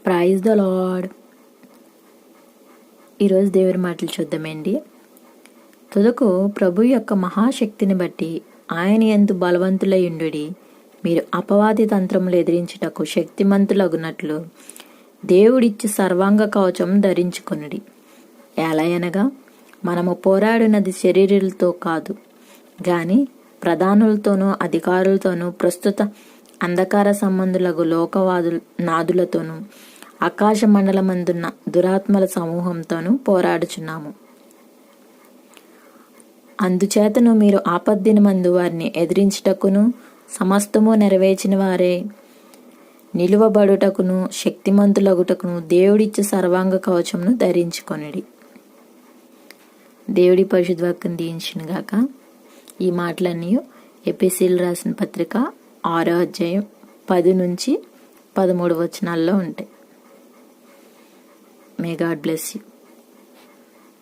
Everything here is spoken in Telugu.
Praise the lord. ఈరోజు దేవుని మాటలు చూద్దామండి. తుదకు ప్రభు యొక్క మహాశక్తిని బట్టి ఆయన యందు బలవంతులై ఉండుడి. మీరు అపవాది తంత్రములు ఎదిరించుటకు శక్తిమంతులగునట్లు దేవుడిచ్చి సర్వాంగ కవచం ధరించుకొనుడి. ఎలయనగా మనము పోరాడినది శరీరులతో కాదు గాని ప్రధానులతోనూ అధికారులతోనూ ప్రస్తుత అంధకార సంబంధులకు నాదులతోనూ ఆకాశ మండలమందున్న దురాత్మల సమూహంతోనూ పోరాడుచున్నాము. అందుచేతను మీరు ఆపద్దినమందు వారిని ఎదిరించుటకును సమస్తము నెరవేర్చిన వారే నిలువబడుటకును శక్తిమంతులగుటకును దేవుడిచ్చే సర్వాంగ కవచమును ధరించుకొనిడి. దేవుడి పరిశుద్ధ వాక్యం దీవించునుగాక. ఈ మాటలన్నీ ఎఫెసీయులకు రాసిన పత్రిక 6వ అధ్యాయం 10 నుంచి 13 వచనాల్లో ఉంటాయి. May God bless you.